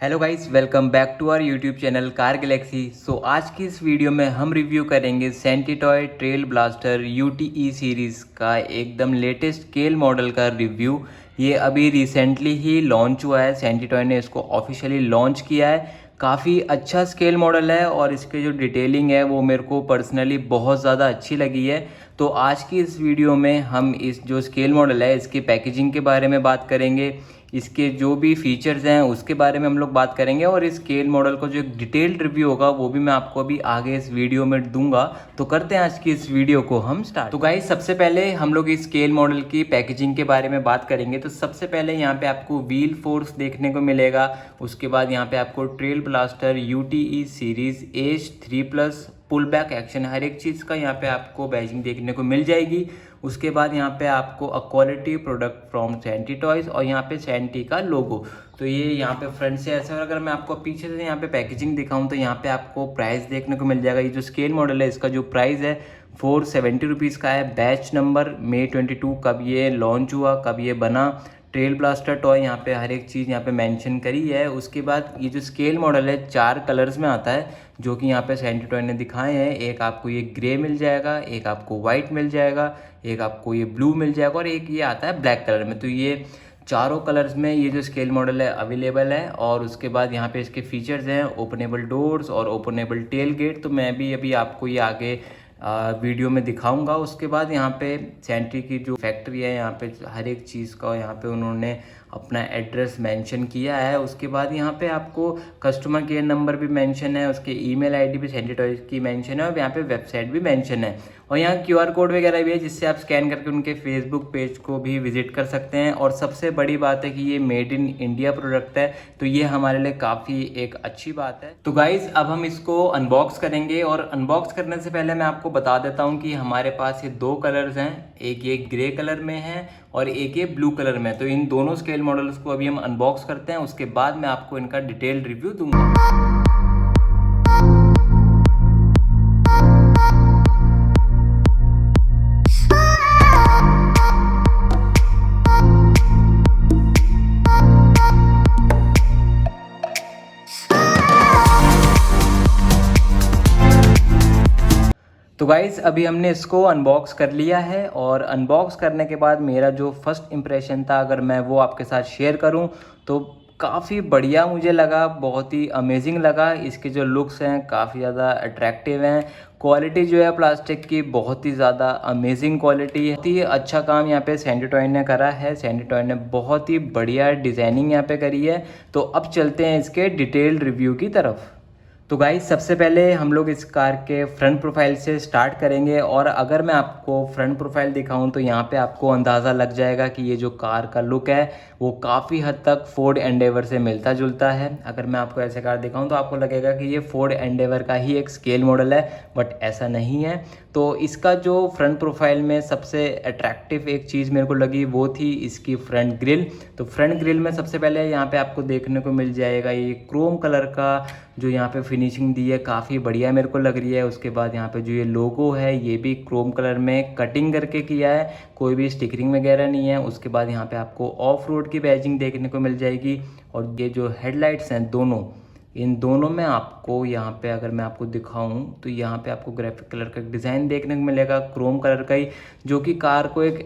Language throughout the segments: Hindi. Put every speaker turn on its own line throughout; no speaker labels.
Hello guys, welcome back to our YouTube channel car galaxy. आज की इस वीडियो में हम रिव्यू करेंगे Centy toy trail blaster UTE series का एकदम लेटेस्ट स्केल मॉडल का रिव्यू। ये अभी रिसेंटली ही लॉन्च हुआ है, सेंटीटॉय ने इसको ऑफिशियली लॉन्च किया है। काफ़ी अच्छा स्केल मॉडल है और इसके जो डिटेलिंग है वो मेरे को पर्सनली बहुत ज़्यादा अच्छी लगी है। तो आज की इस वीडियो में हम इस जो स्केल मॉडल है इसकी पैकेजिंग के बारे में बात करेंगे, इसके जो भी फीचर्स हैं उसके बारे में हम लोग बात करेंगे और इस स्केल मॉडल का जो एक डिटेल्ड रिव्यू होगा वो भी मैं आपको अभी आगे इस वीडियो में दूंगा। तो करते हैं आज की इस वीडियो को हम स्टार्ट। तो गाइस, सबसे पहले हम लोग इस स्केल मॉडल की पैकेजिंग के बारे में बात करेंगे। तो सबसे पहले यहाँ पे आपको व्हील फोर्स देखने को मिलेगा। उसके बाद यहाँ पे आपको trail blaster UTE series as 3+ pull back action, हर एक चीज़ का यहाँ पे आपको बैजिंग देखने को मिल जाएगी। उसके बाद यहाँ पे आपको a quality product from Centy toys और यहाँ पे सेंटी का लोगो। तो ये यहाँ पे फ्रंट से ऐसा, और अगर मैं आपको पीछे से यहाँ पे पैकेजिंग दिखाऊं तो यहाँ पे आपको प्राइस देखने को मिल जाएगा। ये जो स्केल मॉडल है इसका जो प्राइस है 470 रुपीज़ का है। बैच नंबर May 22, कब ये लॉन्च हुआ, कब ये बना, ट्रेल ब्लास्टर टॉय, यहाँ पे हर एक चीज़ यहाँ पे मेंशन करी है। उसके बाद ये जो स्केल मॉडल है 4 कलर्स में आता है जो कि यहाँ पे सेंटी टॉय ने दिखाए हैं। एक आपको ये ग्रे मिल जाएगा, एक आपको वाइट मिल जाएगा, एक आपको ये ब्लू मिल जाएगा और एक ये आता है ब्लैक कलर में। तो ये चारों कलर्स में ये जो स्केल मॉडल है अवेलेबल है। और उसके बाद यहाँ पे इसके फीचर्स हैं ओपनेबल डोर्स और ओपनेबल टेल गेट। तो मैं भी अभी आपको ये आगे वीडियो में दिखाऊंगा। उसके बाद यहाँ पे सेंटी की जो फैक्ट्री है यहाँ पे हर एक चीज़ का यहाँ पे उन्होंने अपना एड्रेस मेंशन किया है। उसके बाद यहाँ पे आपको कस्टमर केयर नंबर भी मेंशन है, उसके ईमेल आईडी भी सेंटी टॉयज की मेंशन है और यहाँ पे वेबसाइट भी मेंशन है। और यहाँ QR कोड वगैरह भी है जिससे आप स्कैन करके उनके फेसबुक पेज को भी विजिट कर सकते हैं। और सबसे बड़ी बात है कि ये मेड इन इंडिया प्रोडक्ट है, तो ये हमारे लिए काफ़ी एक अच्छी बात है। तो गाइज, अब हम इसको अनबॉक्स करेंगे और अनबॉक्स करने से पहले मैं आपको बता देता हूँ कि हमारे पास ये 2 कलर्स हैं, एक ये ग्रे कलर में है और एक ये ब्लू कलर में। तो इन दोनों स्केल मॉडल्स को अभी हम अनबॉक्स करते हैं, उसके बाद मैं आपको इनका डिटेल्ड रिव्यू दूंगा। तो गाइज़, अभी हमने इसको अनबॉक्स कर लिया है और अनबॉक्स करने के बाद मेरा जो फर्स्ट इम्प्रेशन था अगर मैं वो आपके साथ शेयर करूं तो काफ़ी बढ़िया मुझे लगा, बहुत ही अमेजिंग लगा। इसके जो लुक्स हैं काफ़ी ज़्यादा अट्रैक्टिव हैं। क्वालिटी जो है प्लास्टिक की बहुत ही ज़्यादा अमेजिंग क्वालिटी है। बहुत ही अच्छा काम यहाँ पे सेंटी टॉय ने करा है। सेंटी टॉय ने बहुत ही बढ़िया डिज़ाइनिंग यहाँ पे करी है। तो अब चलते हैं इसके डिटेल्ड रिव्यू की तरफ। तो गाइस, सबसे पहले हम लोग इस कार के फ्रंट प्रोफाइल से स्टार्ट करेंगे और अगर मैं आपको फ्रंट प्रोफाइल दिखाऊं तो यहाँ पे आपको अंदाज़ा लग जाएगा कि ये जो कार का लुक है वो काफ़ी हद तक फोर्ड एंडेवर से मिलता जुलता है। अगर मैं आपको ऐसे कार दिखाऊं तो आपको लगेगा कि ये फोर्ड एंडेवर का ही एक स्केल मॉडल है, बट ऐसा नहीं है। तो इसका जो फ्रंट प्रोफाइल में सबसे अट्रैक्टिव एक चीज़ मेरे को लगी वो थी इसकी फ्रंट ग्रिल। तो फ्रंट ग्रिल में सबसे पहले यहाँ पे आपको देखने को मिल जाएगा ये क्रोम कलर का जो यहाँ पे फिनिशिंग दी है, काफ़ी बढ़िया मेरे को लग रही है। उसके बाद यहाँ पे जो ये लोगो है ये भी क्रोम कलर में कटिंग करके किया है, कोई भी स्टिकरिंग वगैरह नहीं है। उसके बाद यहाँ पे आपको ऑफ रोड की बैजिंग देखने को मिल जाएगी और ये जो हेडलाइट्स हैं दोनों, इन दोनों में आपको यहाँ पे अगर मैं आपको दिखाऊं तो यहाँ पे आपको ग्राफिक कलर का डिज़ाइन देखने को मिलेगा, क्रोम कलर का ही, जो कि कार को एक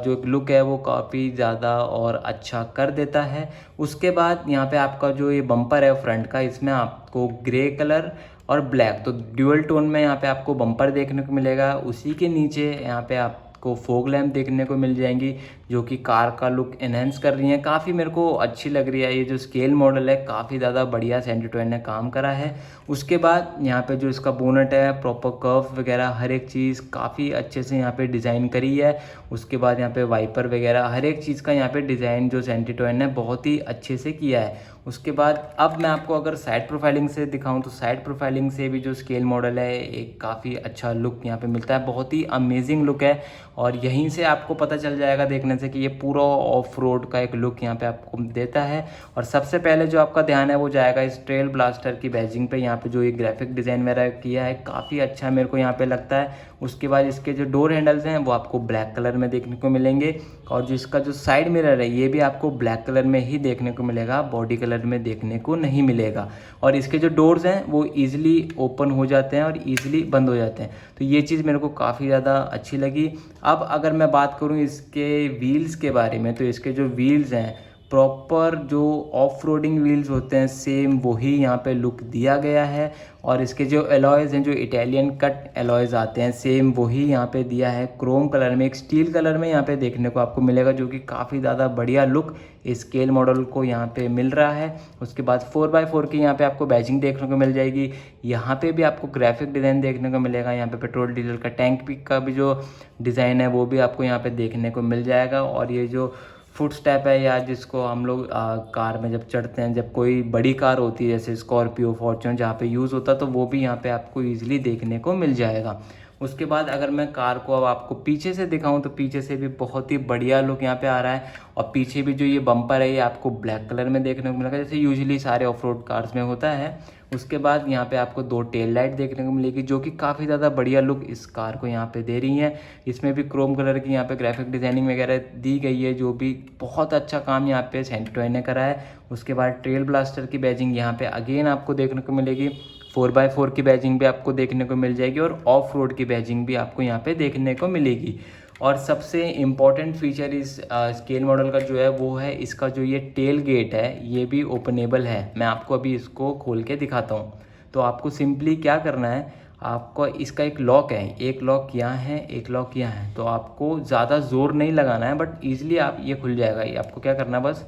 जो एक लुक है वो काफ़ी ज़्यादा और अच्छा कर देता है। उसके बाद यहाँ पे आपका जो ये बम्पर है फ्रंट का, इसमें आपको ग्रे कलर और ब्लैक, तो ड्यूअल टोन में यहाँ पे आपको बम्पर देखने को मिलेगा। उसी के नीचे यहाँ पे आपको फोग लैम्प देखने को मिल जाएंगी जो कि कार का लुक एनहेंस कर रही हैं। काफ़ी मेरे को अच्छी लग रही है। ये जो स्केल मॉडल है काफ़ी ज़्यादा बढ़िया सेंटी टॉय ने काम करा है। उसके बाद यहाँ पे जो इसका बोनट है प्रॉपर कर्व वगैरह हर एक चीज़ काफ़ी अच्छे से यहाँ पे डिज़ाइन करी है। उसके बाद यहाँ पे वाइपर वगैरह हर एक चीज़ का यहाँ पे डिज़ाइन जो सेंटी टॉय ने बहुत ही अच्छे से किया है। उसके बाद अब मैं आपको अगर साइड प्रोफाइलिंग से दिखाऊं तो साइड प्रोफाइलिंग से भी जो स्केल मॉडल है एक काफ़ी अच्छा लुक यहाँ पे मिलता है, बहुत ही अमेजिंग लुक है। और यहीं से आपको पता चल जाएगा देखने से कि ये पूरा ऑफ रोड का एक लुक यहाँ पे आपको देता है। और सबसे पहले जो आपका ध्यान है वो जाएगा इस ट्रेल ब्लास्टर की बैजिंग पे। यहाँ पे जो ये ग्राफिक डिज़ाइन मेरा किया है काफ़ी अच्छा मेरे को यहाँ पे लगता है। उसके बाद इसके जो डोर हैंडल्स हैं वो आपको ब्लैक कलर में देखने को मिलेंगे, और जो इसका जो साइड मिरर है ये भी आपको ब्लैक कलर में ही देखने को मिलेगा, बॉडी कलर में देखने को नहीं मिलेगा। और इसके जो डोर्स हैं वो ईजिली ओपन हो जाते हैं और ईजिली बंद हो जाते हैं, तो ये चीज़ मेरे को काफ़ी ज़्यादा अच्छी लगी। अब अगर मैं बात करूँ इसके व्हील्स के बारे में, तो इसके जो व्हील्स हैं प्रॉपर जो ऑफ रोडिंग व्हील्स होते हैं सेम वही यहाँ पे लुक दिया गया है। और इसके जो एलॉयज़ हैं, जो इटालियन कट एलॉयज़ आते हैं, सेम वही यहाँ पे दिया है क्रोम कलर में, एक स्टील कलर में यहाँ पे देखने को आपको मिलेगा, जो कि काफ़ी ज़्यादा बढ़िया लुक स्केल मॉडल को यहाँ पे मिल रहा है। उसके बाद 4x4 की यहाँ पे आपको बैजिंग देखने को मिल जाएगी। यहाँ पे भी आपको ग्राफिक डिज़ाइन देखने को मिलेगा। यहाँ पे पेट्रोल डीजल का टैंक भी का भी जो डिज़ाइन है वो भी आपको यहाँ पे देखने को मिल जाएगा। और ये जो फुट स्टेप है या जिसको हम लोग कार में जब चढ़ते हैं, जब कोई बड़ी कार होती है जैसे स्कॉर्पियो, फॉर्च्यूनर जहाँ पे यूज़ होता है, तो वो भी यहाँ पे आपको ईजिली देखने को मिल जाएगा। उसके बाद अगर मैं कार को अब आपको पीछे से दिखाऊं तो पीछे से भी बहुत ही बढ़िया लुक यहाँ पे आ रहा है। और पीछे भी जो ये बम्पर है ये आपको ब्लैक कलर में देखने को मिलेगा, जैसे यूजुअली सारे ऑफ रोड कार्स में होता है। उसके बाद यहाँ पे आपको 2 टेल लाइट देखने को मिलेगी, जो कि काफ़ी ज़्यादा बढ़िया लुक इस कार को यहाँ पे दे रही हैं। इसमें भी क्रोम कलर की यहाँ पे ग्राफिक डिज़ाइनिंग वगैरह दी गई है, जो भी बहुत अच्छा काम यहाँ पे सेंटीटॉय ने करा है। उसके बाद ट्रेल ब्लास्टर की बैजिंग यहाँ पे अगेन आपको देखने को मिलेगी, 4x4 की बैजिंग भी आपको देखने को मिल जाएगी, और ऑफ रोड की बैजिंग भी आपको यहाँ पे देखने को मिलेगी। और सबसे इम्पॉर्टेंट फीचर इस स्केल मॉडल का जो है वो है इसका जो ये टेल गेट है ये भी ओपनेबल है। मैं आपको अभी इसको खोल के दिखाता हूँ। तो आपको सिंपली क्या करना है, आपको इसका एक लॉक है, एक लॉक यहाँ है, एक लॉक यहाँ है, तो आपको ज़्यादा ज़ोर नहीं लगाना है, बट ईजिली आप ये खुल जाएगा। ये आपको क्या करना है, बस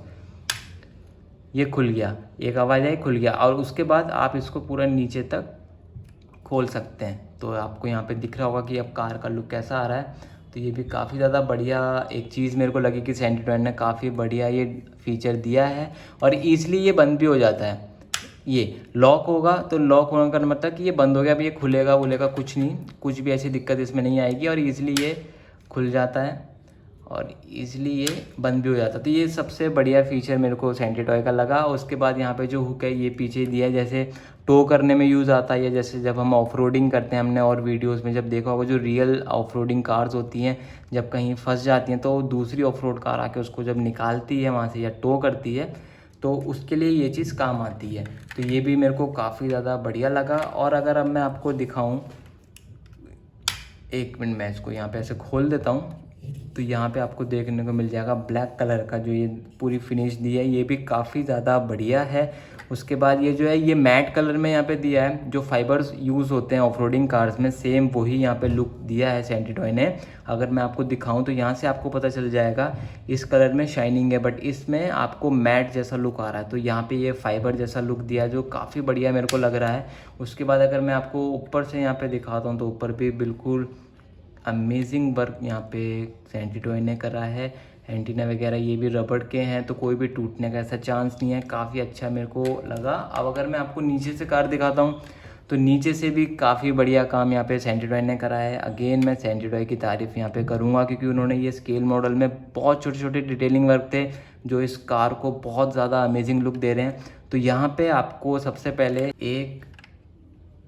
ये खुल गया, एक आवाज़ आई, खुल गया। और उसके बाद आप इसको पूरा नीचे तक खोल सकते हैं। तो आपको यहाँ पे दिख रहा होगा कि अब कार का लुक कैसा आ रहा है। तो ये भी काफ़ी ज़्यादा बढ़िया एक चीज़ मेरे को लगी कि सेंटीटॉय ने काफ़ी बढ़िया ये फीचर दिया है। और ईजिली ये बंद भी हो जाता है। ये लॉक होगा तो लॉक होने का मतलब कि ये बंद हो गया, अब ये खुलेगा वुलेगा कुछ नहीं, कुछ भी ऐसी दिक्कत इसमें नहीं आएगी, और ईजिली ये खुल जाता है और ईजिली ये बंद भी हो जाता है। तो ये सबसे बढ़िया फीचर मेरे को सेंटीटॉय का लगा। उसके बाद यहाँ पे जो हुक है ये पीछे दिया है, जैसे टो करने में यूज़ आता है, या जैसे जब हम ऑफ रोडिंग करते हैं, हमने और वीडियोस में जब देखा होगा जो रियल ऑफ रोडिंग कार्स होती हैं जब कहीं फंस जाती हैं तो दूसरी ऑफ रोड कार आके उसको जब निकालती है वहाँ से या टो करती है, तो उसके लिए ये चीज़ काम आती है। तो ये भी मेरे को काफ़ी ज़्यादा बढ़िया लगा। और अगर अब मैं आपको दिखाऊँ, एक मिनट मैं इसको यहाँ पे ऐसे खोल देता हूँ, तो यहाँ पे आपको देखने को मिल जाएगा ब्लैक कलर का जो ये पूरी फिनिश दी है, ये भी काफ़ी ज़्यादा बढ़िया है। उसके बाद ये जो है ये मैट कलर में यहाँ पे दिया है, जो फाइबर्स यूज़ होते हैं ऑफरोडिंग कार्स में सेम वही यहाँ पे लुक दिया है सेंटीटॉय ने। अगर मैं आपको दिखाऊं तो यहाँ से आपको पता चल जाएगा, इस कलर में शाइनिंग है बट इसमें आपको मैट जैसा लुक आ रहा है। तो यहाँ पे ये फाइबर जैसा लुक दिया जो काफ़ी बढ़िया मेरे को लग रहा है। उसके बाद अगर मैं आपको ऊपर से यहाँ पे दिखाता हूँ तो ऊपर भी बिल्कुल अमेजिंग वर्क यहाँ पे सेंटीटॉय ने करा है। एंटीना वगैरह ये भी रबड़ के हैं, तो कोई भी टूटने का ऐसा चांस नहीं है। काफ़ी अच्छा मेरे को लगा। अब अगर मैं आपको नीचे से कार दिखाता हूँ तो नीचे से भी काफ़ी बढ़िया काम यहाँ पे सेंटीटॉय ने करा है। अगेन मैं सेंटीटॉय की तारीफ़ यहाँ पे करूँगा क्योंकि उन्होंने ये स्केल मॉडल में बहुत छोटे छोटे डिटेलिंग वर्क थे जो इस कार को बहुत ज़्यादा अमेजिंग लुक दे रहे हैं। तो यहाँ पे आपको सबसे पहले 1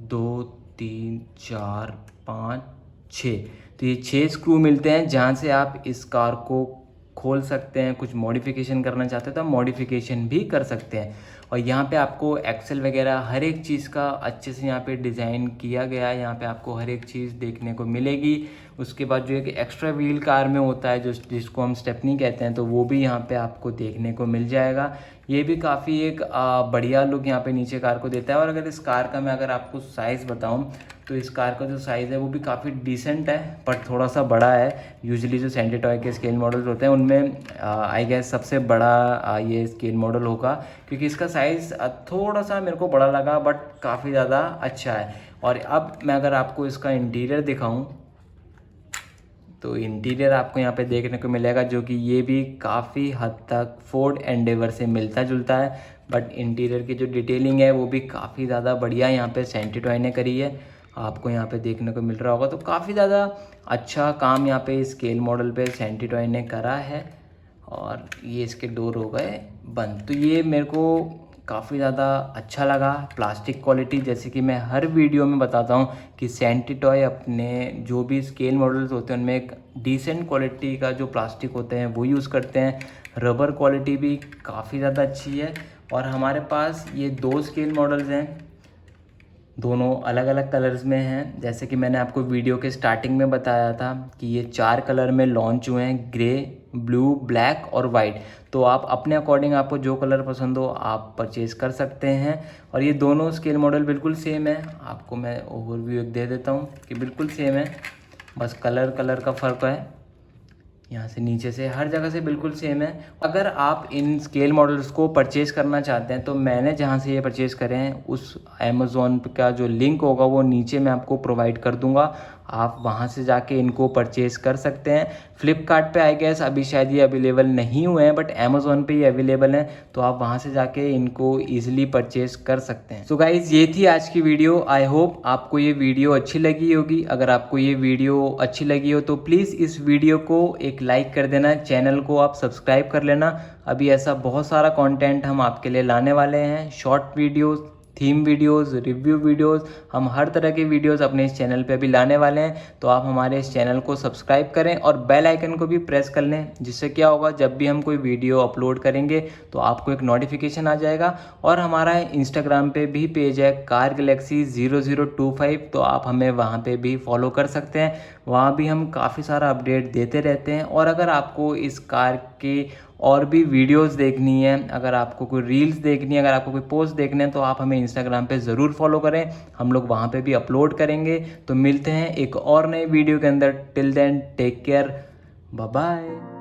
2 3 4 5 6, तो ये 6 स्क्रू मिलते हैं जहाँ से आप इस कार को खोल सकते हैं। कुछ मॉडिफिकेशन करना चाहते हैं तो आप मॉडिफिकेशन भी कर सकते हैं। और यहाँ पे आपको एक्सेल वगैरह हर एक चीज़ का अच्छे से यहाँ पे डिज़ाइन किया गया है। यहाँ पे आपको हर एक चीज़ देखने को मिलेगी। उसके बाद जो एक एक्स्ट्रा व्हील कार में होता है जिसको हम स्टेपनी कहते हैं, तो वो भी यहाँ पे आपको देखने को मिल जाएगा। ये भी काफ़ी एक बढ़िया लुक यहाँ पे नीचे कार को देता है। और अगर इस कार का मैं अगर आपको साइज़ बताऊँ तो इस कार का जो साइज़ है वो भी काफ़ी डिसेंट है पर थोड़ा सा बड़ा है। यूजुअली जो सेंटीटॉय के स्केल मॉडल्स होते हैं उनमें आई गेस सबसे बड़ा ये स्केल मॉडल होगा, क्योंकि इसका साइज़ थोड़ा सा मेरे को बड़ा लगा बट काफ़ी ज़्यादा अच्छा है। और अब मैं अगर आपको इसका इंटीरियर दिखाऊं तो इंटीरियर आपको यहाँ पे देखने को मिलेगा जो कि ये भी काफ़ी हद तक फोर्ड एंडेवर से मिलता जुलता है। बट इंटीरियर की जो डिटेलिंग है वो भी काफ़ी ज़्यादा बढ़िया यहाँ पे सेंटीटॉय ने करी है, आपको यहाँ पे देखने को मिल रहा होगा। तो काफ़ी ज़्यादा अच्छा काम यहाँ पे स्केल मॉडल पे सेंटीटॉय ने करा है। और ये इसके डोर हो गए बंद। तो ये मेरे को काफ़ी ज़्यादा अच्छा लगा। प्लास्टिक क्वालिटी, जैसे कि मैं हर वीडियो में बताता हूँ कि सेंटीटॉय अपने जो भी स्केल मॉडल्स होते हैं उनमें एक डिसेंट क्वालिटी का जो प्लास्टिक होते हैं वो यूज़ करते हैं। रबर क्वालिटी भी काफ़ी ज़्यादा अच्छी है। और हमारे पास ये 2 स्केल मॉडल्स हैं, दोनों अलग अलग कलर्स में हैं। जैसे कि मैंने आपको वीडियो के स्टार्टिंग में बताया था कि ये 4 कलर में लॉन्च हुए हैं, ग्रे, ब्लू, ब्लैक और वाइट। तो आप अपने अकॉर्डिंग आपको जो कलर पसंद हो आप परचेज़ कर सकते हैं। और ये दोनों स्केल मॉडल बिल्कुल सेम है। आपको मैं ओवरव्यू एक दे देता हूँ कि बिल्कुल सेम है, बस कलर का फ़र्क है। यहाँ से नीचे से हर जगह से बिल्कुल सेम है। अगर आप इन स्केल मॉडल्स को परचेज़ करना चाहते हैं तो मैंने जहाँ से ये परचेज़ करे हैं उस अमेज़ॉन का जो लिंक होगा वो नीचे मैं आपको प्रोवाइड कर दूँगा, आप वहाँ से जाके इनको परचेज़ कर सकते हैं। फ्लिपकार्ट पे आई गेस अभी शायद ये अवेलेबल नहीं हुए हैं, बट अमेज़ॉन पे ये अवेलेबल हैं, तो आप वहाँ से जाके इनको ईजिली परचेज़ कर सकते हैं। सो गाइज़, ये थी आज की वीडियो। आई होप आपको ये वीडियो अच्छी लगी होगी। अगर आपको ये वीडियो अच्छी लगी हो तो प्लीज़ इस वीडियो को एक लाइक कर देना, चैनल को आप सब्सक्राइब कर लेना। अभी ऐसा बहुत सारा कंटेंट हम आपके लिए लाने वाले हैं, short videos, theme videos, review videos, हम हर तरह के वीडियोस अपने इस चैनल पे अभी लाने वाले हैं। तो आप हमारे इस चैनल को सब्सक्राइब करें और बेल आइकन को भी प्रेस कर लें, जिससे क्या होगा, जब भी हम कोई वीडियो अपलोड करेंगे तो आपको एक नोटिफिकेशन आ जाएगा। और हमारा इंस्टाग्राम पे भी पेज है कार गैलेक्सी 0025, तो आप हमें वहाँ पे भी फॉलो कर सकते हैं। वहाँ भी हम काफ़ी सारा अपडेट देते रहते हैं। और अगर आपको इस कार के और भी वीडियोस देखनी है, अगर आपको कोई रील्स देखनी है, अगर आपको कोई पोस्ट देखने हैं, तो आप हमें इंस्टाग्राम पे ज़रूर फॉलो करें, हम लोग वहाँ पे भी अपलोड करेंगे। तो मिलते हैं एक और नए वीडियो के अंदर। Till then take care, bye bye.